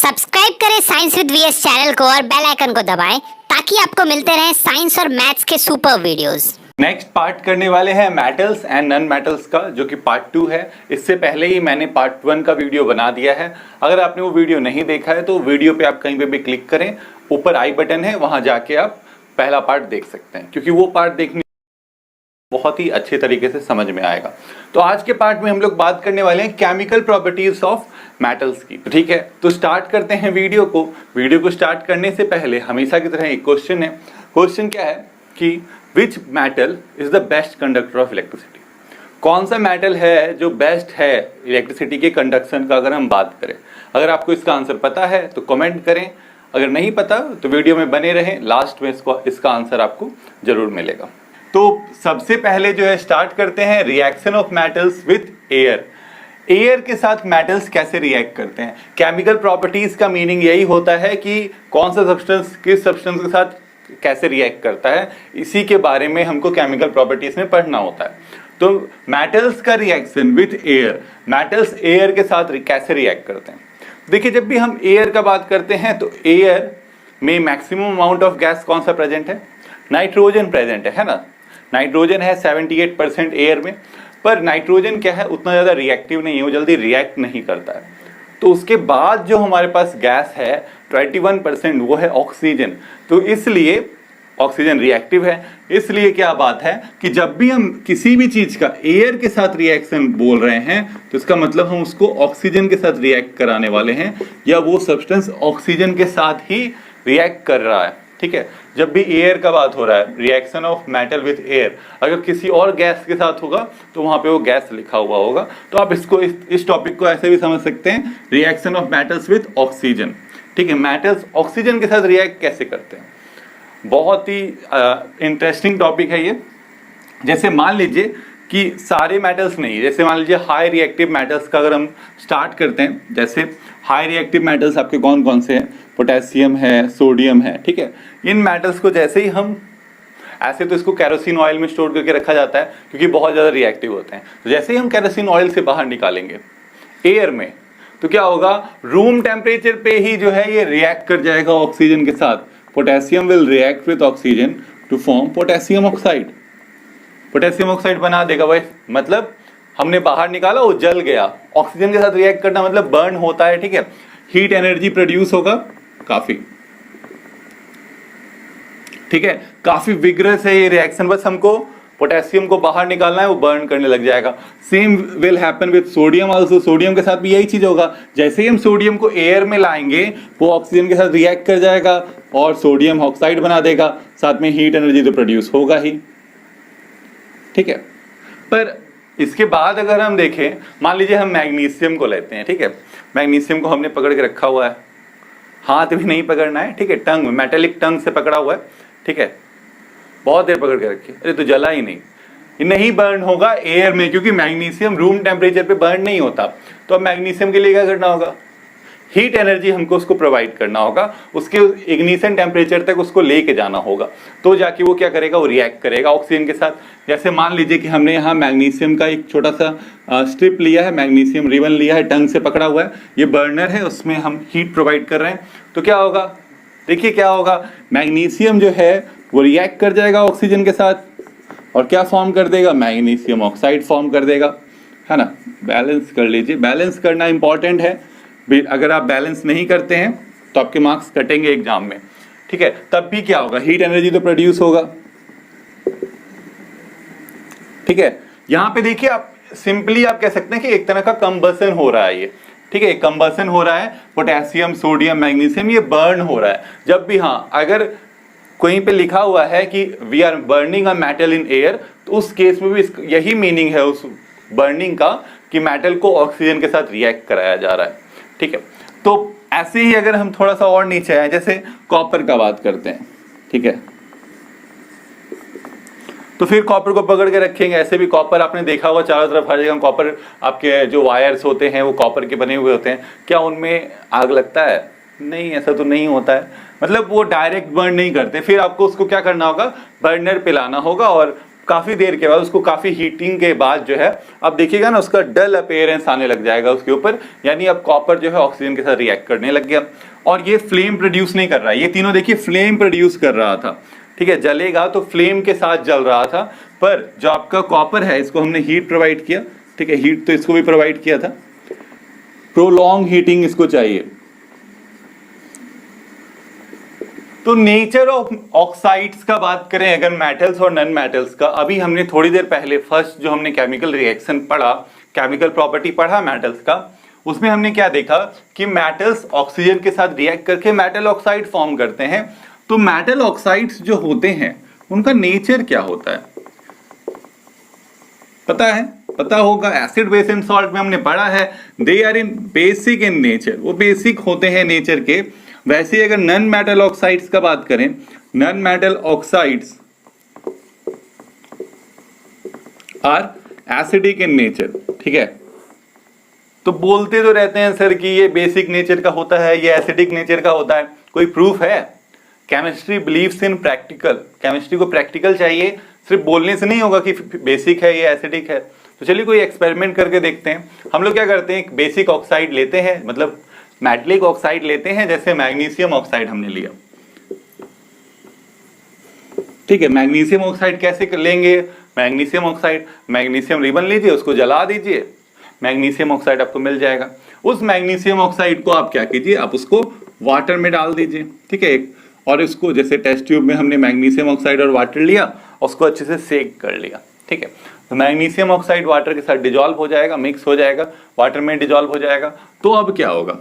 Subscribe करें science with VS channel को और बेल आइकन को दबाएं ताकि आपको मिलते रहें साइंस और मैथ्स के सुपर वीडियोस। नेक्स्ट पार्ट करने वाले हैं मेटल्स एंड नॉन मेटल्स का, जो कि पार्ट 2 है। इससे पहले ही मैंने पार्ट 1 का वीडियो बना दिया है। अगर आपने वो वीडियो नहीं देखा है तो वीडियो पे आप कहीं पे भी क्लिक करें, ऊपर आई बटन है, वहां जाके आप पहला पार्ट देख सकते हैं, क्योंकि वो पार्ट देखने बहुत ही अच्छे तरीके से समझ में आएगा। तो आज के पार्ट में हम लोग बात करने वाले हैं केमिकल प्रॉपर्टीज ऑफ मेटल्स की। तो ठीक है, तो स्टार्ट करते हैं वीडियो को। वीडियो को स्टार्ट करने से पहले हमेशा की तरह एक क्वेश्चन है। क्वेश्चन क्या है कि which metal is the best conductor of electricity? कौन सा मेटल है जो बेस्ट है इलेक्ट्रिसिटी के कंडक्शन का, अगर हम बात करें। अगर आपको इसका आंसर पता है तो कमेंट करें, अगर नहीं पता तो वीडियो में बने रहें, लास्ट में इसका आंसर आपको जरूर मिलेगा। तो सबसे पहले जो है स्टार्ट करते हैं reaction of metals with air. Air के साथ मेटल्स कैसे रिएक्ट करते हैं। केमिकल प्रॉपर्टीज का मीनिंग यही होता है कि कौन सा सब्सटेंस किस सब्सटेंस के साथ कैसे रिएक्ट करता है, इसी के बारे में हमको केमिकल प्रॉपर्टीज में पढ़ना होता है। तो मेटल्स का reaction with air, metals air के साथ कैसे रिएक्ट करते हैं। देखिए, जब भी हम एयर का बात करते हैं तो एयर में मैक्सिमम अमाउंट ऑफ गैस कौन सा प्रेजेंट है? नाइट्रोजन प्रेजेंट है ना। नाइट्रोजन है 78% एयर में, पर नाइट्रोजन क्या है, उतना ज़्यादा रिएक्टिव नहीं है, वो जल्दी रिएक्ट नहीं करता है। तो उसके बाद जो हमारे पास गैस है 21%, वो है ऑक्सीजन। तो इसलिए ऑक्सीजन रिएक्टिव है। इसलिए क्या बात है कि जब भी हम किसी भी चीज़ का एयर के साथ रिएक्शन बोल रहे हैं तो इसका मतलब हम उसको ऑक्सीजन के साथ रिएक्ट कराने वाले हैं, या वो सब्सटेंस ऑक्सीजन के साथ ही रिएक्ट कर रहा है। ठीक है, जब भी एयर का बात हो रहा है, reaction of metal with air, अगर किसी और गैस के साथ होगा तो वहां पे वो गैस लिखा हुआ होगा। तो आप इसको इस टॉपिक को ऐसे भी समझ सकते हैं, reaction of metals with oxygen. ठीक है, मेटल्स ऑक्सीजन के साथ रिएक्ट कैसे करते हैं, बहुत ही इंटरेस्टिंग टॉपिक है ये। जैसे मान लीजिए कि सारे मेटल्स नहीं, जैसे मान लीजिए हाई रिएक्टिव मेटल्स का अगर हम स्टार्ट करते हैं, जैसे हाई रिएक्टिव मेटल्स आपके कौन कौन से हैं? पोटेशियम है, सोडियम है। ठीक है, इन मेटल्स को जैसे ही हम, ऐसे तो इसको केरोसिन ऑयल में स्टोर करके रखा जाता है क्योंकि बहुत ज़्यादा रिएक्टिव होते हैं। तो जैसे ही हम केरोसिन ऑयल से बाहर निकालेंगे एयर में, तो क्या होगा, रूम टेम्परेचर पे ही जो है ये रिएक्ट कर जाएगा ऑक्सीजन के साथ। Potassium will react with oxygen to form potassium oxide. Potassium oxide बना देगा भाई, मतलब हमने बाहर निकाला, वो जल गया। ऑक्सीजन के साथ रिएक्ट करना मतलब बर्न होता है। ठीक है, हीट एनर्जी प्रोड्यूस होगा काफी। ठीक है, काफी विग्रस है ये रिएक्शन, बस हमको पोटेशियम को बाहर निकालना है, वो बर्न करने लग जाएगा। Same will happen with sodium also. Sodium के साथ भी यही चीज होगा। जैसे ही हम सोडियम को एयर में लाएंगे वो ऑक्सीजन के साथ रिएक्ट कर जाएगा और सोडियम ऑक्साइड बना देगा, साथ में हीट एनर्जी तो प्रोड्यूस होगा ही। ठीक है, पर इसके बाद अगर हम देखें, मान लीजिए हम मैग्नीशियम को लेते हैं। ठीक है, मैग्नीशियम को हमने पकड़ के रखा हुआ है, हाथ भी नहीं पकड़ना है। ठीक है, टंग, मेटेलिक टंग से पकड़ा हुआ है। ठीक है, बहुत देर पकड़ के रखिए, अरे तो जला ही नहीं, ये नहीं बर्न होगा एयर में, क्योंकि मैग्नीशियम रूम टेम्परेचर पे बर्न नहीं होता। तो अब मैग्नीशियम के लिए क्या करना होगा, हीट एनर्जी हमको उसको प्रोवाइड करना होगा, उसके इग्निशन टेम्परेचर तक उसको लेके जाना होगा, तो जाके वो क्या करेगा, वो रिएक्ट करेगा ऑक्सीजन के साथ। जैसे मान लीजिए कि हमने यहाँ मैग्नीशियम का एक छोटा सा स्ट्रिप लिया है, मैग्नीशियम रिबन लिया है, टंग से पकड़ा हुआ है, ये बर्नर है, उसमें हम हीट प्रोवाइड कर रहे हैं। तो क्या होगा, देखिए क्या होगा, मैग्नीशियम जो है वो रिएक्ट कर जाएगा ऑक्सीजन के साथ और क्या फॉर्म कर देगा, मैग्नीशियम ऑक्साइड फॉर्म कर देगा, है ना। बैलेंस कर लीजिए, बैलेंस करना इंपॉर्टेंट है। अगर आप बैलेंस नहीं करते हैं तो आपके मार्क्स कटेंगे एग्जाम में। ठीक है, तब भी क्या होगा, हीट एनर्जी तो प्रोड्यूस होगा। ठीक है, यहां पे देखिए, आप सिंपली आप कह सकते हैं कि एक तरह का कंबसन हो रहा है ये। ठीक है, कंबसन हो रहा है, पोटेशियम, सोडियम, मैग्नीशियम, ये बर्न हो रहा है। जब भी, हाँ, अगर कहीं पे लिखा हुआ है कि we are burning a metal in air, तो उस केस में भी यही मीनिंग है उस बर्निंग का कि मेटल को ऑक्सीजन के साथ रिएक्ट कराया जा रहा है। ठीक है, तो ऐसे ही अगर हम थोड़ा सा और नीचे आए, जैसे कॉपर का बात करते हैं। ठीक है, तो फिर कॉपर को पकड़ के रखेंगे। ऐसे भी कॉपर आपने देखा होगा चारों तरफ, हर जगह कॉपर, आपके जो वायर्स होते हैं वो कॉपर के बने हुए होते हैं। क्या उनमें आग लगता है? नहीं, ऐसा तो नहीं होता है, मतलब वो डायरेक्ट बर्न नहीं करते। फिर आपको उसको क्या करना होगा, बर्नर पे लाना होगा और काफ़ी देर के बाद, उसको काफ़ी हीटिंग के बाद जो है अब देखिएगा ना उसका डल अपीयरेंस आने लग जाएगा उसके ऊपर, यानी अब कॉपर जो है ऑक्सीजन के साथ रिएक्ट करने लग गया और ये फ्लेम प्रोड्यूस नहीं कर रहा है। ये तीनों देखिए फ्लेम प्रोड्यूस कर रहा था, ठीक है, जलेगा तो फ्लेम के साथ जल रहा था, पर जो आपका कॉपर है इसको हमने हीट प्रोवाइड किया, ठीक है, हीट तो इसको भी प्रोवाइड किया था, प्रोलॉन्ग हीटिंग इसको चाहिए। तो नेचर ऑफ ऑक्साइड्स का बात करें अगर मेटल्स और नॉन मेटल्स का, अभी हमने थोड़ी देर पहले फर्स्ट जो हमने केमिकल रिएक्शन पढ़ा, केमिकल प्रॉपर्टी पढ़ा मेटल्स का, उसमें हमने क्या देखा कि मेटल्स ऑक्सीजन के साथ रिएक्ट करके मेटल ऑक्साइड फॉर्म करते हैं। तो मेटल ऑक्साइड्स जो होते हैं उनका नेचर क्या होता है पता है? पता होगा, एसिड बेस एंड सॉल्ट में हमने पढ़ा है, they are in basic in nature, वो बेसिक होते हैं नेचर के। वैसे अगर नॉन मेटल ऑक्साइड्स का बात करें, non metal oxides are acidic in nature, ठीक है। तो बोलते तो रहते हैं सर कि ये बेसिक नेचर का होता है, ये एसिडिक नेचर का होता है, कोई प्रूफ है? Chemistry believes in practical, chemistry को प्रैक्टिकल चाहिए, सिर्फ बोलने से नहीं होगा कि बेसिक है ये एसिडिक है। तो चलिए कोई एक्सपेरिमेंट करके देखते हैं। हम लोग क्या करते हैं, एक बेसिक ऑक्साइड लेते हैं, मतलब मेटलिक ऑक्साइड लेते हैं, जैसे मैग्नीशियम ऑक्साइड हमने लिया, ठीक है। मैग्नीशियम ऑक्साइड कैसे लेंगे? मैग्नीशियम ऑक्साइड, मैग्नीशियम रिबन लीजिए, उसको जला दीजिए, मैग्नीशियम ऑक्साइड आपको मिल जाएगा। उस मैग्नीशियम ऑक्साइड को आप क्या कीजिए, आप उसको वाटर में डाल दीजिए, ठीक है, और इसको जैसे टेस्ट ट्यूब में हमने मैग्नीशियम ऑक्साइड और वाटर लिया, उसको अच्छे से सेक कर लिया, ठीक है। तो मैग्नीशियम ऑक्साइड वाटर के साथ डिजॉल्व हो जाएगा, मिक्स हो जाएगा, वाटर में डिजॉल्व हो जाएगा। तो अब क्या होगा?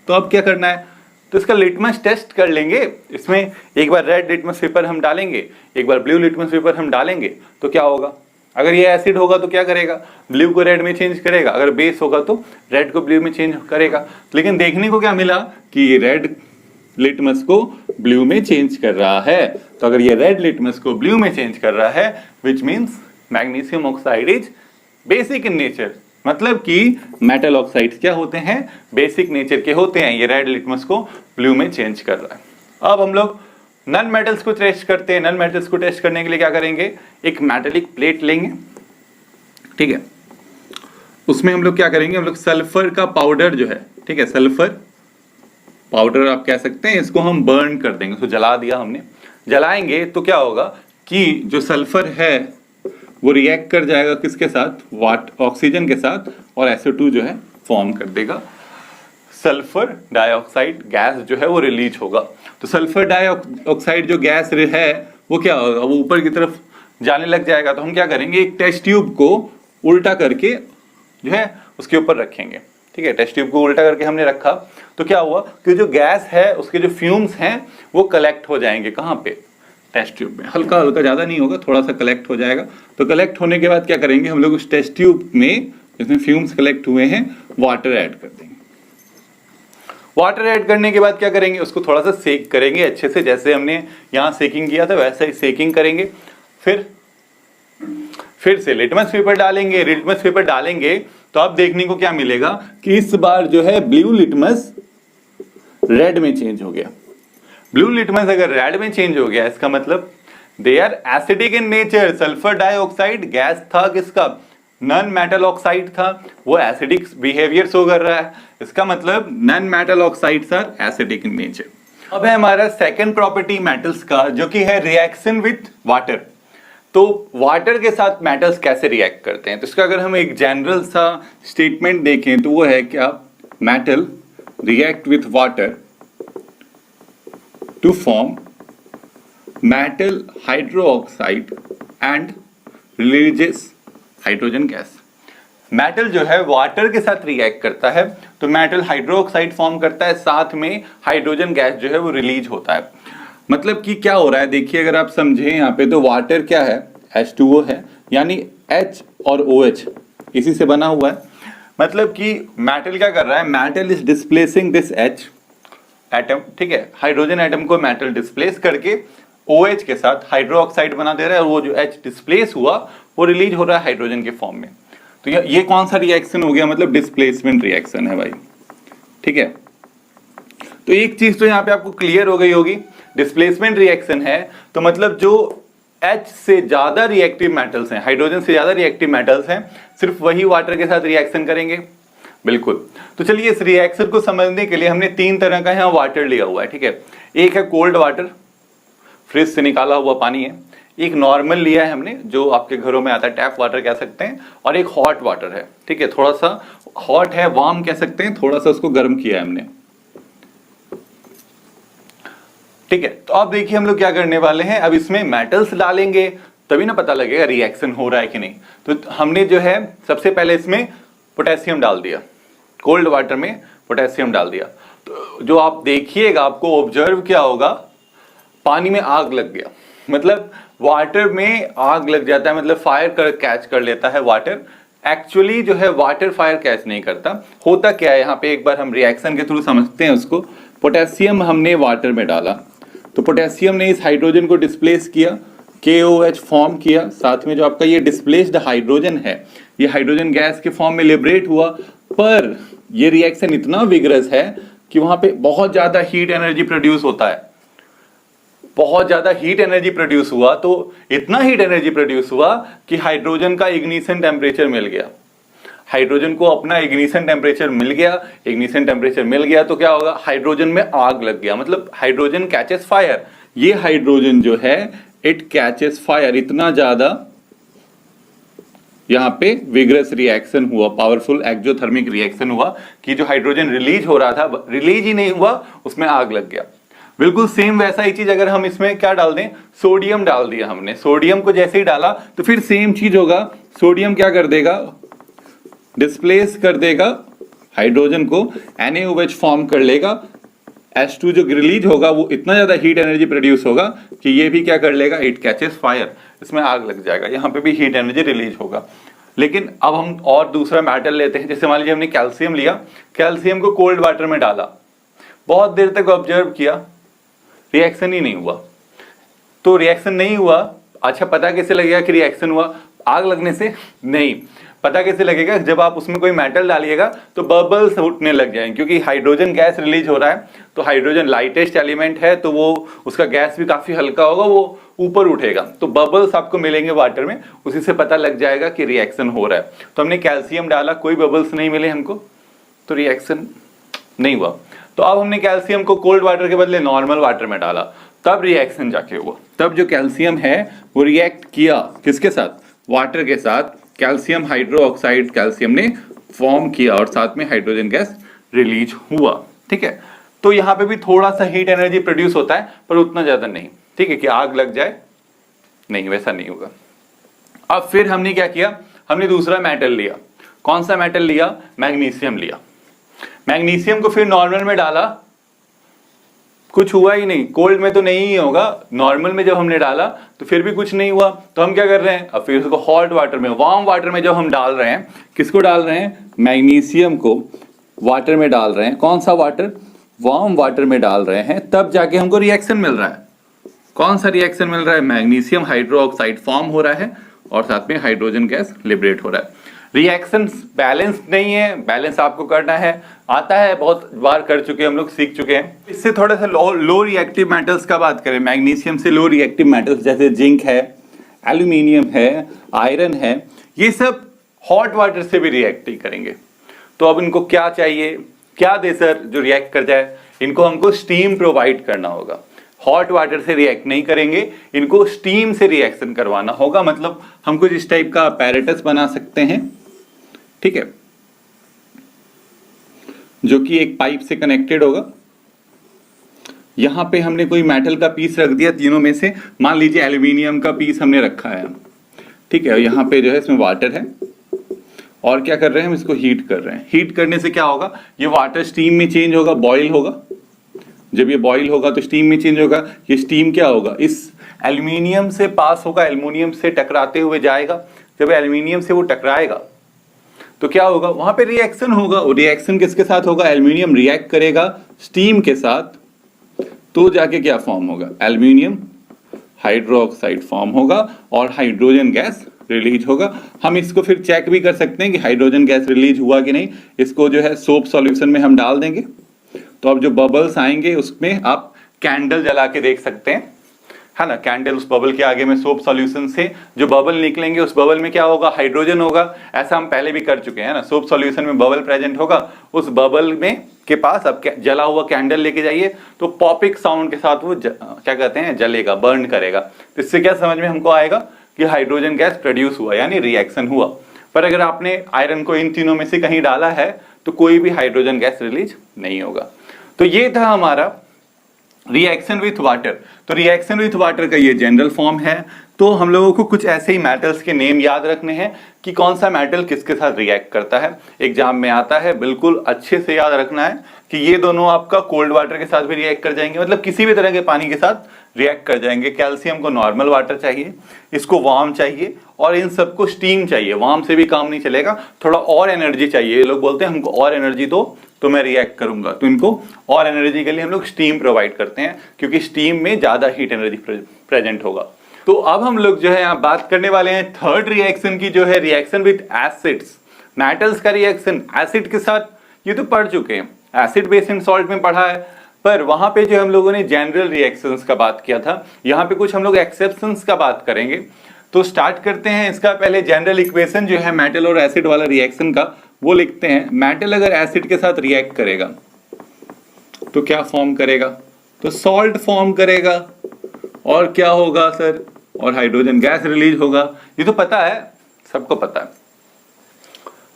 तो अब क्या करना है, तो इसका लिटमस टेस्ट कर लेंगे। इसमें एक बार रेड लिटमस पेपर हम डालेंगे, एक बार ब्लू लिटमस पेपर हम डालेंगे, तो क्या होगा? अगर ये एसिड होगा तो क्या करेगा? ब्लू को रेड में चेंज करेगा, अगर बेस होगा तो रेड को ब्लू में चेंज करेगा। लेकिन देखने को क्या मिला कि ये रेड लिटमस को ब्लू में चेंज कर रहा है। तो अगर ये रेड लिटमस को ब्लू में चेंज कर रहा है, which means magnesium oxide is basic in nature, मतलब कि मेटल ऑक्साइड्स क्या होते हैं? बेसिक नेचर के होते हैं। ये रेड लिटमस को ब्लू में चेंज कर रहा है। अब हम लोग नॉन मेटल्स को टेस्ट करते हैं। नॉन मेटल्स को टेस्ट करने के लिए क्या करेंगे, एक मेटेलिक प्लेट लेंगे, ठीक है। उसमें हम लोग क्या करेंगे, हम लोग सल्फर का पाउडर जो है, ठीक है, सल्फर पाउडर आप कह सकते हैं, इसको हम बर्न कर देंगे, उसको जला दिया हमने। जलाएंगे तो क्या होगा कि जो सल्फर है वो रिएक्ट कर जाएगा किसके साथ? ऑक्सीजन के साथ, और SO2 जो है फॉर्म कर देगा। सल्फर डाइऑक्साइड गैस जो है वो रिलीज होगा। तो सल्फर डाइऑक्साइड जो गैस है वो क्या होगा, वो ऊपर की तरफ जाने लग जाएगा। तो हम क्या करेंगे, एक टेस्ट ट्यूब को उल्टा करके जो है उसके ऊपर रखेंगे, ठीक है। टेस्ट ट्यूब को उल्टा करके हमने रखा तो क्या हुआ कि जो गैस है उसके जो फ्यूम्स हैं वो कलेक्ट हो जाएंगे, कहाँ पे? टेस्ट ट्यूब में। हल्का हल्का, ज्यादा नहीं होगा, थोड़ा सा कलेक्ट हो जाएगा। तो कलेक्ट होने के बाद क्या करेंगे, हम लोग उस टेस्ट ट्यूब में जिसमें फ्यूम्स कलेक्ट हुए हैं वाटर ऐड कर देंगे। वाटर ऐड करने के बाद क्या करेंगे, उसको थोड़ा सा सेक करेंगे अच्छे से, जैसे हमने यहाँ सेकिंग किया था वैसा ही सेकिंग करेंगे। फिर से लिटमस पेपर डालेंगे। लिटमस पेपर डालेंगे तो अब देखने को क्या मिलेगा कि इस बार जो है ब्लू लिटमस रेड में चेंज हो गया। ब्लू लिटमस अगर रेड में चेंज हो गया, इसका मतलब they are acidic in nature. Sulphur dioxide gas था किसका? नॉन मेटल ऑक्साइड था, वो एसिडिक बिहेवियर शो कर रहा है। इसका मतलब non metal oxides are acidic in nature. अब है हमारा सेकंड प्रॉपर्टी मेटल्स का, जो कि है रिएक्शन विथ वाटर। तो वाटर के साथ मेटल्स कैसे रिएक्ट करते हैं, तो इसका अगर हम एक जनरल सा स्टेटमेंट देखें तो वो है क्या, metal react with water to form metal hydroxide and releases hydrogen gas। Metal जो है वाटर के साथ रिएक्ट करता है तो मेटल हाइड्रोक्साइड फॉर्म करता है, साथ में हाइड्रोजन गैस जो है वो रिलीज होता है। मतलब कि क्या हो रहा है, देखिए अगर आप समझें यहाँ पे, तो वाटर क्या है, H2O है, यानी H और OH इसी से बना हुआ है। मतलब कि मेटल क्या कर रहा है, metal is displacing this H atom, ठीक है, हाइड्रोजन एटम को मेटल डिस्प्लेस करके OH के साथ हाइड्रोक्साइड बना दे रहा है, और वो जो H डिस्प्लेस हुआ वो रिलीज हो रहा है हाइड्रोजन के फॉर्म में। तो ये कौन सा रिएक्शन हो गया, मतलब डिस्प्लेसमेंट रिएक्शन है भाई, ठीक है। तो एक चीज तो यहाँ पे आपको क्लियर हो गई होगी, डिस्प्लेसमेंट रिएक्शन है तो मतलब जो H से ज्यादा रिएक्टिव मेटल्स हैं, हाइड्रोजन से ज्यादा रिएक्टिव मेटल्स हैं, सिर्फ वही वाटर के साथ रिएक्शन करेंगे। बिल्कुल। तो चलिए इस रिएक्शन को समझने के लिए हमने 3 तरह का यहाँ वाटर लिया हुआ है, ठीक है। एक है कोल्ड वाटर, फ्रिज से निकाला हुआ पानी है। एक नॉर्मल लिया है हमने, जो आपके घरों में आता है, टैप वाटर कह सकते हैं। और एक हॉट वाटर है, ठीक है, थोड़ा सा हॉट है, वार्म कह सकते हैं, थोड़ा सा उसको गर्म किया है हमने, ठीक है। तो अब देखिए हम लोग क्या करने वाले हैं, अब इसमें मेटल्स डालेंगे तभी ना पता लगेगा रिएक्शन हो रहा है कि नहीं। तो हमने जो है सबसे पहले इसमें पोटेशियम डाल दिया, कोल्ड वाटर में पोटेशियम डाल दिया। तो जो आप देखिएगा, आपको ऑब्जर्व क्या होगा, पानी में आग लग गया, मतलब वाटर में आग लग जाता है, मतलब फायर कैच कर लेता है वाटर। एक्चुअली जो है वाटर फायर कैच नहीं करता। होता क्या है यहाँ पे, एक बार हम रिएक्शन के थ्रू समझते हैं उसको। पोटेशियम हमने वाटर में डाला, तो पोटेशियम ने इस हाइड्रोजन को डिस्प्लेस किया, KOH फॉर्म किया, साथ में जो आपका ये डिस्प्लेस्ड हाइड्रोजन है, ये हाइड्रोजन गैस के फॉर्म में लिबरेट हुआ। पर ये रिएक्शन इतना विगरस है कि वहां पे बहुत ज्यादा हीट एनर्जी प्रोड्यूस होता है, बहुत ज्यादा हीट एनर्जी प्रोड्यूस हुआ। तो इतना हीट एनर्जी प्रोड्यूस हुआ कि हाइड्रोजन का इग्निशन टेम्परेचर मिल गया, हाइड्रोजन को अपना इग्निशन टेम्परेचर मिल गया। इग्निशन टेम्परेचर मिल गया तो क्या होगा, हाइड्रोजन में आग लग गया, मतलब हाइड्रोजन कैचेस फायर। ये हाइड्रोजन जो है इट कैचेस फायर, इतना ज्यादा यहां पे विग्रस रिएक्शन हुआ, पावरफुल एक्सोथर्मिक रिएक्शन हुआ कि जो हाइड्रोजन रिलीज हो रहा था, रिलीज ही नहीं हुआ, उसमें आग लग गया। बिल्कुल सेम वैसा ही चीज अगर हम इसमें क्या डाल दें, सोडियम डाल दिया हमने। सोडियम को जैसे ही डाला तो फिर सेम चीज होगा, सोडियम क्या कर देगा, डिस्प्लेस कर देगा हाइड्रोजन को, NaOH फॉर्म कर लेगा। H2 जो रिलीज होगा वो इतना ज्यादा हीट एनर्जी प्रोड्यूस होगा कि ये भी क्या कर लेगा, इट कैचेस फायर, इसमें आग लग जाएगा, यहाँ पे भी हीट एनर्जी रिलीज होगा। लेकिन अब हम और दूसरा मेटल लेते हैं, जैसे मान लीजिए हमने कैल्शियम लिया, कैल्शियम को कोल्ड वाटर में डाला, बहुत देर तक ऑब्जर्व किया, रिएक्शन ही नहीं हुआ। तो रिएक्शन नहीं हुआ, अच्छा पता कैसे लगेगा कि रिएक्शन हुआ, आग लगने से नहीं, पता कैसे लगेगा, जब आप उसमें कोई मेटल डालिएगा तो बबल्स उठने लग जाएंगे, क्योंकि हाइड्रोजन गैस रिलीज हो रहा है। तो हाइड्रोजन लाइटेस्ट एलिमेंट है, तो वो उसका गैस भी काफी हल्का होगा, वो ऊपर उठेगा, तो बबल्स आपको मिलेंगे वाटर में, उसी से पता लग जाएगा कि रिएक्शन हो रहा है। तो हमने कैल्शियम डाला, कोई बबल्स नहीं मिले हमको, तो रिएक्शन नहीं हुआ। तो अब हमने कैल्शियम को कोल्ड वाटर के बदले नॉर्मल वाटर में डाला, तब रिएक्शन जाके हुआ। तब जो कैल्शियम है वो रिएक्ट किया किसके साथ, वाटर के साथ। कैल्शियम हाइड्रोक्साइड कैल्शियम ने फॉर्म किया और साथ में हाइड्रोजन गैस रिलीज हुआ, ठीक है। तो यहाँ पे भी थोड़ा सा हीट एनर्जी प्रोड्यूस होता है, पर उतना ज्यादा नहीं, ठीक है, कि आग लग जाए, नहीं, वैसा नहीं होगा। अब फिर हमने क्या किया, हमने दूसरा मेटल लिया। कौन सा मेटल लिया, मैग्नीशियम लिया। मैग्नीशियम को फिर नॉर्मल में डाला, कुछ हुआ ही नहीं, कोल्ड में तो नहीं ही होगा, नॉर्मल में जब हमने डाला तो फिर भी कुछ नहीं हुआ। तो हम क्या कर रहे हैं, अब फिर उसको हॉट वाटर में, वार्म वाटर में जब हम डाल रहे हैं, किसको डाल रहे हैं, मैग्नीशियम को वाटर में डाल रहे हैं। कौन सा वाटर, वार्म वाटर में डाल रहे हैं, तब जाके हमको रिएक्शन मिल रहा है। कौन सा रिएक्शन मिल रहा है, मैग्नीशियम हाइड्रोक्साइड फॉर्म हो रहा है और साथ में हाइड्रोजन गैस लिबरेट हो रहा है। रिएक्शन बैलेंस नहीं है, बैलेंस आपको करना है, आता है, बहुत बार कर चुके हैं हम लोग, सीख चुके हैं। इससे थोड़ा सा लो रिएक्टिव मेटल्स का बात करें, मैग्नीशियम से लो रिएक्टिव मेटल्स जैसे जिंक है, एल्यूमिनियम है, आयरन है, ये सब हॉट वाटर से भी रिएक्ट ही करेंगे। तो अब इनको क्या चाहिए, क्या दे सर जो रिएक्ट कर जाए, इनको हमको स्टीम प्रोवाइड करना होगा। हॉट वाटर से रिएक्ट नहीं करेंगे, इनको स्टीम से रिएक्शन करवाना होगा। मतलब हम कुछ इस टाइप का अपैरेटस बना सकते हैं, ठीक है, जो कि एक पाइप से कनेक्टेड होगा। यहां पे हमने कोई मेटल का पीस रख दिया, तीनों में से मान लीजिए एल्यूमिनियम का पीस हमने रखा है, ठीक है। यहां पे जो है इसमें वाटर है और क्या कर रहे हैं हम, इसको हीट कर रहे हैं। हीट करने से क्या होगा, ये वाटर स्टीम में चेंज होगा, बॉयल होगा। जब ये बॉयल होगा तो स्टीम में चेंज होगा। ये स्टीम क्या होगा, इस एल्यूमिनियम से पास होगा, एल्यूमिनियम से टकराते हुए जाएगा। जब एल्यूमिनियम से वो टकराएगा तो क्या होगा, वहां पे रिएक्शन होगा। और रिएक्शन किसके साथ होगा, एल्यूमिनियम रिएक्ट करेगा स्टीम के साथ, तो जाके क्या फॉर्म होगा, एल्यूमिनियम हाइड्रोक्साइड फॉर्म होगा और हाइड्रोजन गैस रिलीज होगा। हम इसको फिर चेक भी कर सकते हैं कि हाइड्रोजन गैस रिलीज हुआ कि नहीं। इसको जो है सोप सॉल्यूशन में हम डाल देंगे, तो अब जो बबल्स आएंगे उसमें आप कैंडल जला के देख सकते हैं, है ना, कैंडल उस बबल के आगे में सोप सॉल्यूशन से जो बबल निकलेंगे उस बबल में क्या होगा, हाइड्रोजन होगा। ऐसा हम पहले भी कर चुके हैं ना, सोप सॉल्यूशन में बबल प्रेजेंट होगा, उस बबल में के पास अब जला हुआ कैंडल लेके जाइए तो पॉपिक साउंड के साथ वो क्या कहते हैं, जलेगा, बर्न करेगा। तो इससे क्या समझ में हमको आएगा कि हाइड्रोजन गैस प्रोड्यूस हुआ, यानी रिएक्शन हुआ। पर अगर आपने आयरन को इन तीनों में से कहीं डाला है तो कोई भी हाइड्रोजन गैस रिलीज नहीं होगा। तो ये था हमारा रिएक्शन विथ वाटर। तो रिएक्शन विथ वाटर का ये जनरल फॉर्म है। तो हम लोगों को कुछ ऐसे ही मेटल्स के नेम याद रखने हैं कि कौन सा मेटल किसके साथ रिएक्ट करता है, एग्जाम में आता है। बिल्कुल अच्छे से याद रखना है कि ये दोनों आपका कोल्ड वाटर के साथ भी रिएक्ट कर जाएंगे, मतलब किसी भी तरह के पानी के साथ रिएक्ट कर जाएंगे। कैल्शियम को नॉर्मल वाटर चाहिए, इसको वार्म चाहिए, और इन सबको स्टीम चाहिए। वार्म से भी काम नहीं चलेगा, थोड़ा और एनर्जी चाहिए। ये लोग बोलते हैं हमको और एनर्जी दो तो मैं रिएक्ट करूंगा, तो इनको और एनर्जी के लिए हम लोग स्टीम प्रोवाइड करते हैं, क्योंकि स्टीम में ज्यादा हीट एनर्जी प्रेजेंट होगा। तो अब हम लोग जो है यहाँ बात करने वाले हैं थर्ड रिएक्शन की, जो है रिएक्शन विद एसिड्स। मेटल्स का रिएक्शन एसिड के साथ, ये तो पढ़ चुके हैं, एसिड बेस एंड सॉल्ट में पढ़ा है। पर वहां पे जो हम लोगों ने जनरल रिएक्शंस का बात किया था, यहाँ पे कुछ हम लोग एक्सेप्शंस का बात करेंगे। तो स्टार्ट करते हैं। इसका पहले जनरल इक्वेशन जो है मेटल और एसिड वाला रिएक्शन का, वो लिखते हैं। मेटल अगर एसिड के साथ रिएक्ट करेगा तो क्या फॉर्म करेगा, तो सॉल्ट फॉर्म करेगा, और क्या होगा सर, और हाइड्रोजन गैस रिलीज होगा। ये तो पता है, सबको पता है।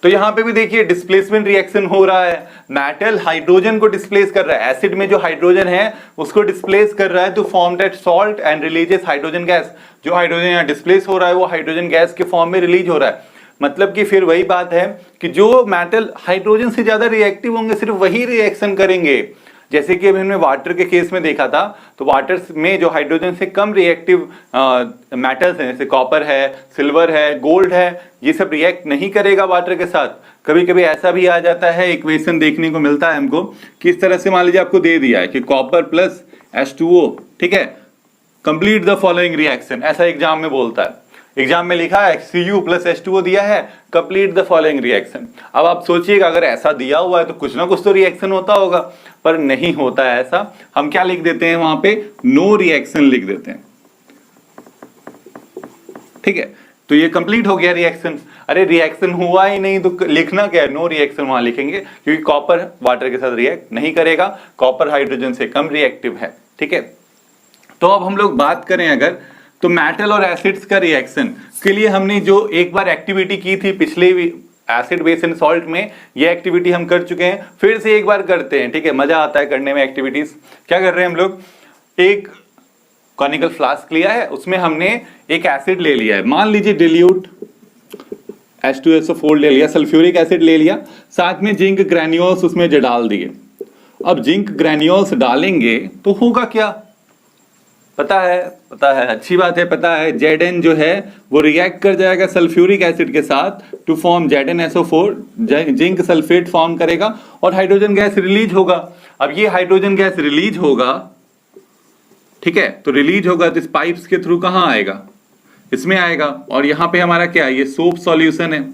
तो यहां पे भी देखिए डिस्प्लेसमेंट रिएक्शन हो रहा है। मेटल हाइड्रोजन को डिस्प्लेस कर रहा है, एसिड में जो हाइड्रोजन है उसको डिस्प्लेस कर रहा है, तो form that salt and releases hydrogen gas. जो हाइड्रोजन यहाँ डिस्प्लेस हो रहा है वो हाइड्रोजन गैस के फॉर्म में रिलीज हो रहा है। मतलब कि फिर वही बात है कि जो मेटल हाइड्रोजन से ज्यादा रिएक्टिव होंगे सिर्फ वही रिएक्शन करेंगे। जैसे कि अभी हमने वाटर के केस में देखा था, तो वाटर में जो हाइड्रोजन से कम रिएक्टिव मेटल्स हैं, जैसे कॉपर है, सिल्वर है, गोल्ड है, ये सब रिएक्ट नहीं करेगा वाटर के साथ। कभी कभी ऐसा भी आ जाता है, इक्वेशन देखने को मिलता है हमको कि इस तरह से मान लीजिए आपको दे दिया है कि कॉपर प्लस H2O, ठीक है, कंप्लीट द फॉलोइंग रिएक्शन, ऐसा एग्जाम में बोलता है। एग्जाम में लिखा है Cu प्लस H2O दिया है, कंप्लीट द फॉलोइंग रिएक्शन। अब आप सोचिएगा अगर ऐसा दिया हुआ है तो कुछ ना कुछ तो रिएक्शन होता होगा, पर नहीं होता है ऐसा। हम क्या लिख देते हैं वहां पे, नो रिएक्शन लिख देते हैं, ठीक है। तो ये कंप्लीट हो गया रिएक्शन। अरे रिएक्शन हुआ ही नहीं तो लिखना क्या है, नो रिएक्शन वहां लिखेंगे, क्योंकि कॉपर वाटर के साथ रिएक्ट नहीं करेगा, कॉपर हाइड्रोजन से कम रिएक्टिव है, ठीक है। तो अब हम लोग बात करें अगर, तो मेटल और एसिड्स का रिएक्शन के लिए हमने जो एक बार एक्टिविटी की थी पिछले एसिड बेस एंड सॉल्ट में, ये एक्टिविटी हम कर चुके हैं, फिर से एक बार करते हैं, ठीक है। मजा आता है करने में एक्टिविटीज। क्या कर रहे हैं हम लोग, एक कॉनिकल फ्लास्क लिया है, उसमें हमने एक एसिड ले लिया है, मान लीजिए डिल्यूट H2SO4 ले लिया, सल्फ्यूरिक एसिड ले लिया, साथ में जिंक ग्रैन्यूल्स उसमें जो डाल दिए। अब जिंक ग्रैन्यूल्स डालेंगे तो होगा क्या, पता है, अच्छी बात है, पता है। Zn जो है वो रिएक्ट कर जाएगा सल्फ्यूरिक एसिड के साथ to form ZnSO4, zinc sulphate form करेगा और हाइड्रोजन गैस रिलीज होगा। अब ये हाइड्रोजन गैस रिलीज होगा, ठीक है, तो रिलीज होगा तो इस पाइप्स के थ्रू कहां आएगा, इसमें आएगा। और यहां पे हमारा क्या है, ये सोप सॉल्यूशन है,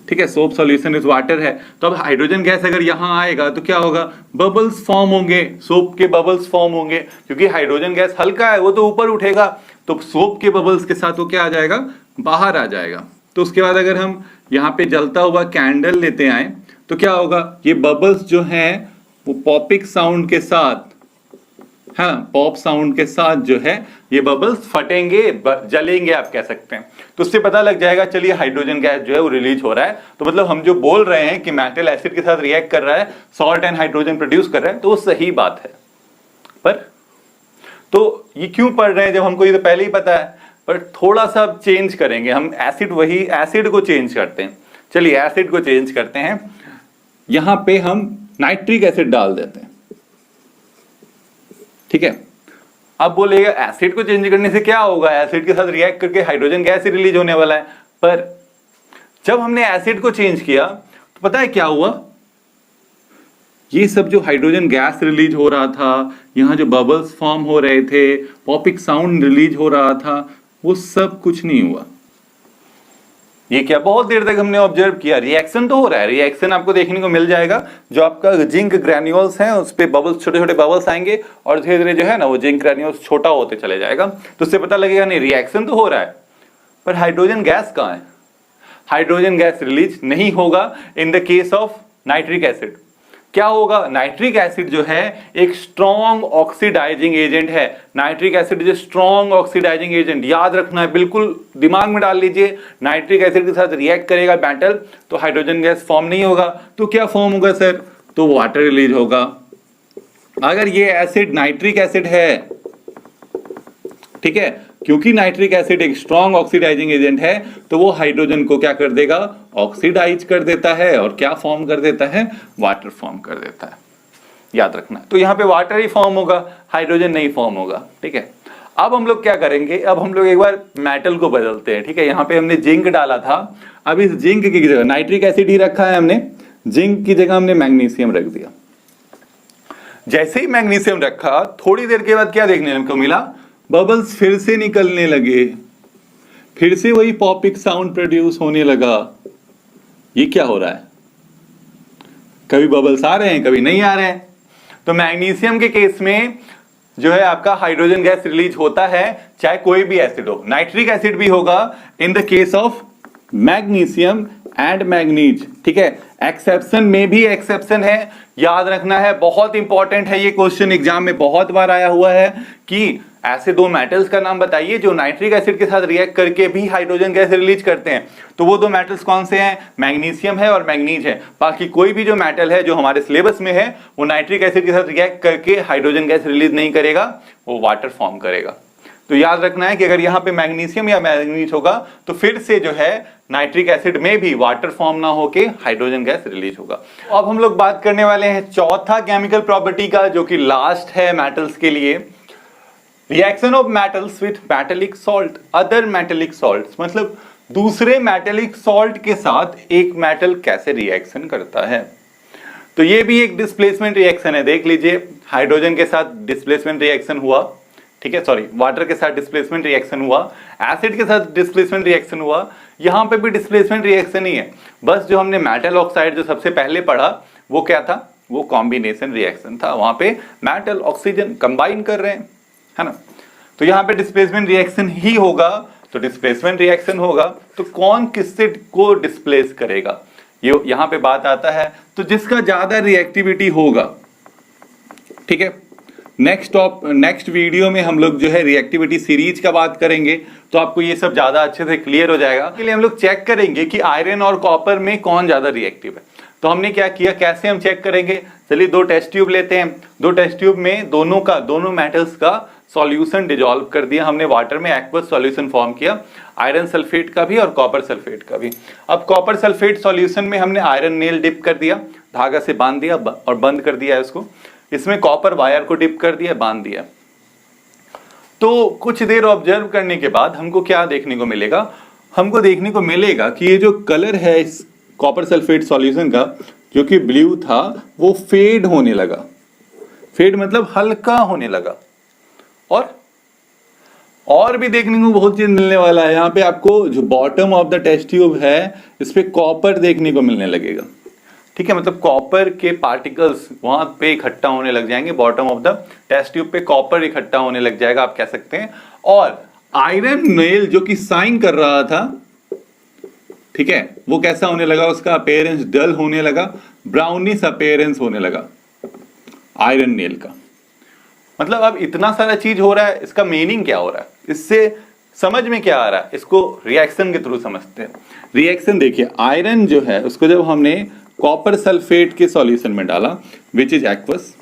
ठीक है, सोप सॉल्यूशन इज वाटर है। तो अब हाइड्रोजन गैस अगर यहां आएगा तो क्या होगा, बबल्स फॉर्म होंगे, सोप के बबल्स फॉर्म होंगे, क्योंकि हाइड्रोजन गैस हल्का है वो तो ऊपर उठेगा, तो सोप के बबल्स के साथ वो क्या आ जाएगा, बाहर आ जाएगा। तो उसके बाद अगर हम यहाँ पे जलता हुआ कैंडल लेते आए तो क्या होगा, ये बबल्स जो हैं वो पॉपिक साउंड के साथ, हाँ, पॉप साउंड के साथ जो है ये बबल्स फटेंगे, जलेंगे आप कह सकते हैं। तो उससे पता लग जाएगा, चलिए हाइड्रोजन गैस जो है वो रिलीज हो रहा है। तो मतलब हम जो बोल रहे हैं कि मेटल एसिड के साथ रिएक्ट कर रहा है, सॉल्ट एंड हाइड्रोजन प्रोड्यूस कर रहा है, तो वो सही बात है। पर तो ये क्यों पढ़ रहे हैं जब हमको ये तो पहले ही पता है, पर थोड़ा सा चेंज करेंगे हम, एसिड वही एसिड को चेंज करते हैं। चलिए एसिड को चेंज करते हैं, यहां पे हम नाइट्रिक एसिड डाल देते हैं, ठीक है। अब बोलेगा एसिड को चेंज करने से क्या होगा, एसिड के साथ रिएक्ट करके हाइड्रोजन गैस ही रिलीज होने वाला है। पर जब हमने एसिड को चेंज किया तो पता है क्या हुआ, ये सब जो हाइड्रोजन गैस रिलीज हो रहा था, यहां जो बबल्स फॉर्म हो रहे थे, पॉपिक साउंड रिलीज हो रहा था, वो सब कुछ नहीं हुआ। ये क्या बहुत देर तक हमने ऑब्जर्व किया, रिएक्शन तो हो रहा है, रिएक्शन आपको देखने को मिल जाएगा। जो आपका जिंक ग्रैन्यूल्स हैं उस पे बबल्स, छोटे छोटे बबल्स आएंगे और धीरे धीरे जो है ना वो जिंक ग्रैन्यूल्स छोटा होते चले जाएगा, तो उससे पता लगेगा नहीं रिएक्शन तो हो रहा है, पर हाइड्रोजन गैस कहाँ है? हाइड्रोजन गैस रिलीज नहीं होगा in the case of nitric acid. क्या होगा? नाइट्रिक एसिड जो है एक स्ट्रॉन्ग ऑक्सीडाइजिंग एजेंट है। Nitric acid is strong oxidising agent, याद रखना है, बिल्कुल दिमाग में डाल लीजिए। नाइट्रिक एसिड के साथ रिएक्ट करेगा मेटल तो हाइड्रोजन गैस फॉर्म नहीं होगा, तो क्या फॉर्म होगा सर? तो वाटर रिलीज होगा। अगर ये एसिड नाइट्रिक एसिड है, ठीक है, क्योंकि नाइट्रिक एसिड एक स्ट्रॉन्ग ऑक्सीडाइजिंग एजेंट है तो वो हाइड्रोजन को क्या कर देगा? ऑक्सीडाइज कर देता है और क्या फॉर्म कर देता है? वाटर फॉर्म कर देता है, याद रखना। तो यहाँ पे वाटर ही फॉर्म होगा, हाइड्रोजन नहीं फॉर्म होगा, ठीक है। अब हम लोग क्या करेंगे? अब हम लोग एक बार मेटल को बदलते हैं, ठीक है। यहाँ पे हमने जिंक डाला था, अब इस जिंक की जगह नाइट्रिक एसिड ही रखा है हमने, जिंक की जगह हमने मैग्नीशियम रख दिया। जैसे ही मैग्नीशियम रखा, थोड़ी देर के बाद क्या देखने को मिला? बबल्स फिर से निकलने लगे, फिर से वही पॉपिंग साउंड प्रोड्यूस होने लगा। ये क्या हो रहा है? कभी बबल्स आ रहे हैं, कभी नहीं आ रहे हैं। तो मैग्नीशियम के केस में जो है आपका हाइड्रोजन गैस रिलीज होता है, चाहे कोई भी एसिड हो। नाइट्रिक एसिड भी होगा in the case of magnesium and manganese, ठीक है। एक्सेप्शन में भी एक्सेप्शन है, याद रखना है, बहुत इंपॉर्टेंट है ये क्वेश्चन, एग्जाम में बहुत बार आया हुआ है कि ऐसे दो मेटल्स का नाम बताइए जो नाइट्रिक एसिड के साथ रिएक्ट करके भी हाइड्रोजन गैस रिलीज करते हैं। तो वो दो मेटल्स कौन से हैं? मैग्नीशियम है और मैग्नीज है। बाकी कोई भी जो मेटल है जो हमारे सिलेबस में है वो नाइट्रिक एसिड के साथ रिएक्ट करके हाइड्रोजन गैस रिलीज नहीं करेगा, वो वाटर फॉर्म करेगा। तो याद रखना है कि अगर यहाँ पे मैग्नीशियम या मैग्नीज होगा तो फिर से जो है नाइट्रिक एसिड में भी वाटर फॉर्म ना होके हाइड्रोजन गैस रिलीज होगा। अब हम लोग बात करने वाले हैं चौथा केमिकल प्रॉपर्टी का, जो कि लास्ट है मेटल्स के लिए। Reaction of metals with metallic salt, other metallic salts, मतलब दूसरे मेटेलिक सॉल्ट के साथ एक मेटल कैसे रिएक्शन करता है। तो ये भी एक डिस्प्लेसमेंट रिएक्शन है, देख लीजिए। हाइड्रोजन के साथ डिस्प्लेसमेंट रिएक्शन हुआ, ठीक है, सॉरी, वाटर के साथ डिस्प्लेसमेंट रिएक्शन हुआ, एसिड के साथ डिस्प्लेसमेंट रिएक्शन हुआ, यहां पे भी डिस्प्लेसमेंट रिएक्शन ही है। बस जो हमने मेटल ऑक्साइड जो सबसे पहले पढ़ा वो क्या था? वो कॉम्बिनेशन रिएक्शन था। वहां पे मेटल ऑक्सीजन कंबाइन कर रहे हैं, है ना। तो यहाँ पे डिस्प्लेसमेंट रिएक्शन ही होगा, तो डिस्प्लेसमेंट रिएक्शन होगा तो कौन किससे को डिस्प्लेस करेगा, ये यहाँ पे बात आता है। तो जिसका ज्यादा रिएक्टिविटी होगा, ठीक है। नेक्स्ट वीडियो में हम लोग जो है रिएक्टिविटी सीरीज का बात करेंगे, तो आपको ये सब ज्यादा अच्छे से क्लियर हो जाएगा। इसके लिए हम लोग चेक करेंगे कि आयरन और कॉपर में कौन ज्यादा रिएक्टिव है। तो हमने क्या किया, कैसे हम चेक करेंगे? चलिए दो टेस्ट ट्यूब लेते हैं, दो टेस्ट ट्यूब में दोनों मेटल्स का सॉल्यूशन डिजॉल्व कर दिया हमने वाटर में, एक्वस सॉल्यूशन फॉर्म किया, आयरन सल्फेट का भी और कॉपर सल्फेट का भी। अब कॉपर सल्फेट सॉल्यूशन में हमने आयरन नेल डिप कर दिया, धागा से बांध दिया और बंद कर दिया है इसको। इसमें कॉपर वायर को डिप कर दिया, बांध दिया। तो कुछ देर ऑब्जर्व करने के बाद हमको क्या देखने को मिलेगा? हमको देखने को मिलेगा कि ये जो कलर है इस कॉपर सल्फेट सॉल्यूशन का, जो कि ब्लू था, वो फेड होने लगा। फेड मतलब हल्का होने लगा। और भी देखने को बहुत चीज मिलने वाला है। यहाँ पे आपको जो bottom of the test tube है इस पे कॉपर देखने को मिलने लगेगा, ठीक है। मतलब कॉपर के पार्टिकल्स वहां पे इकट्ठा होने लग जाएंगे, bottom of the test tube पे कॉपर इकट्ठा होने लग जाएगा, आप कह सकते हैं। और आयरन नेल जो कि साइन कर रहा था, ठीक है, वो कैसा होने लगा? उसका अपीयरेंस डल होने लगा, ब्राउनिश अपीयरेंस होने लगा आयरन नेल का। मतलब अब इतना सारा चीज हो रहा है, इसका मीनिंग क्या हो रहा है, इससे समझ में क्या आ रहा है? इसको रिएक्शन के थ्रू समझते हैं। रिएक्शन देखिए, आयरन जो है उसको जब हमने कॉपर सल्फेट के सॉल्यूशन में डाला विच इज एक्वस,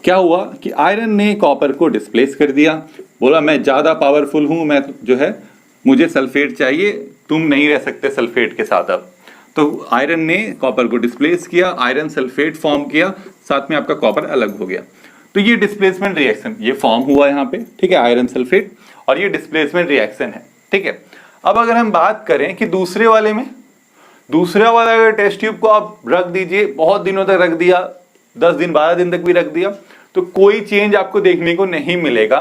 क्या हुआ कि आयरन ने कॉपर को डिस्प्लेस कर दिया, बोला मैं ज्यादा पावरफुल हूं, मैं जो है मुझे सल्फेट चाहिए, तुम नहीं रह सकते सल्फेट के साथ। अब तो आयरन ने कॉपर को डिस्प्लेस किया, आयरन सल्फेट फॉर्म किया, साथ में आपका कॉपर अलग हो गया। तो ये डिस्प्लेसमेंट रिएक्शन ये फॉर्म हुआ यहाँ पे, ठीक है, आयरन सल्फेट, और ये डिस्प्लेसमेंट रिएक्शन है, ठीक है। अब अगर हम बात करें कि दूसरे वाले में, दूसरा वाला अगर टेस्ट ट्यूब को आप रख दीजिए, बहुत दिनों तक रख दिया, 10 दिन 12 दिन तक भी रख दिया, तो कोई चेंज आपको देखने को नहीं मिलेगा।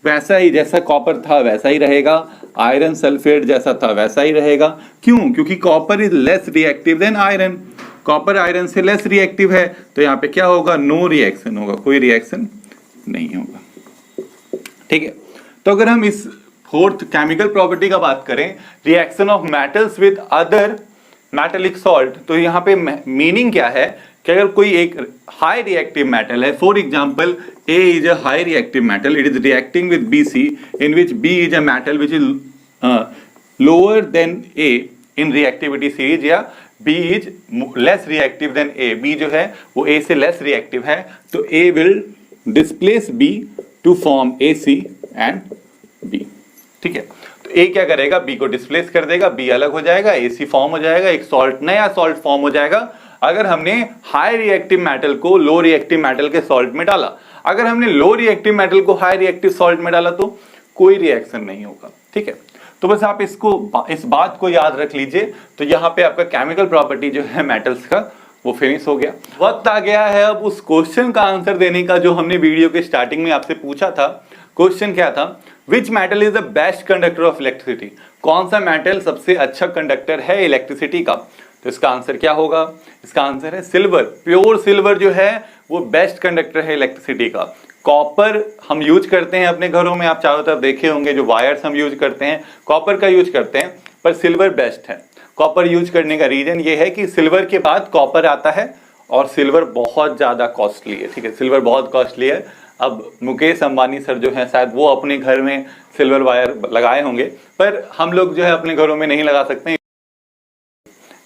वैसा ही जैसा कॉपर था वैसा ही रहेगा, आयरन सल्फेट जैसा था वैसा ही रहेगा। क्यों? क्योंकि copper is less reactive than iron, copper iron से लेस रिएक्टिव है, तो यहाँ पे क्या होगा? नो रिएक्शन होगा, कोई रिएक्शन नहीं होगा। ठीक है, तो अगर हम इस फोर्थ केमिकल प्रॉपर्टी का बात करें, reaction of metals with other metallic salt, तो यहाँ पे मीनिंग क्या है कि अगर कोई एक हाई रिएक्टिव मेटल है, for example A is a high reactive metal, it is reacting with BC in which B is a metal which is lower than A in reactivity series, या B is less reactive than A, B जो है वो A से less reactive है, तो A will displace B to form AC and B। ठीक है, तो A क्या करेगा? B को डिस्प्लेस कर देगा, B अलग हो जाएगा, AC फॉर्म हो जाएगा, एक सॉल्ट, नया सॉल्ट फॉर्म हो जाएगा। अगर हमने हाई रिएक्टिव मेटल को लो रिएक्टिव मेटल के सॉल्ट में डाला, अगर हमने लो रिएक्टिव मेटल को हाई रिएक्टिव सॉल्ट में डाला तो कोई रिएक्शन नहीं होगा। ठीक है, तो बस आप इस बात को याद रख लीजिए। तो यहाँ पे आपका केमिकल प्रॉपर्टी जो है मेटल्स का वो फिनिश हो गया। वक्त आ गया है अब उस क्वेश्चन का आंसर देने का जो हमने वीडियो के स्टार्टिंग में आपसे पूछा था। क्वेश्चन क्या था? Which metal is the best conductor of electricity? कौन सा मेटल सबसे अच्छा कंडक्टर है इलेक्ट्रिसिटी का? तो इसका आंसर क्या होगा? इसका आंसर है सिल्वर। प्योर सिल्वर जो है वो बेस्ट कंडक्टर है इलेक्ट्रिसिटी का। कॉपर हम यूज करते हैं अपने घरों में, आप चारों तरफ देखे होंगे जो वायर्स हम यूज करते हैं कॉपर का यूज करते हैं, पर सिल्वर बेस्ट है। कॉपर यूज करने का रीजन ये है कि सिल्वर के बाद कॉपर आता है और सिल्वर बहुत ज्यादा कॉस्टली है। ठीक है, सिल्वर बहुत कॉस्टली है। अब मुकेश अंबानी सर जो है शायद वो अपने घर में सिल्वर वायर लगाए होंगे, पर हम लोग जो है अपने घरों में नहीं लगा सकते।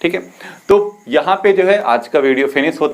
ठीक है, तो यहाँ पे जो है आज का वीडियो फिनिश होता है।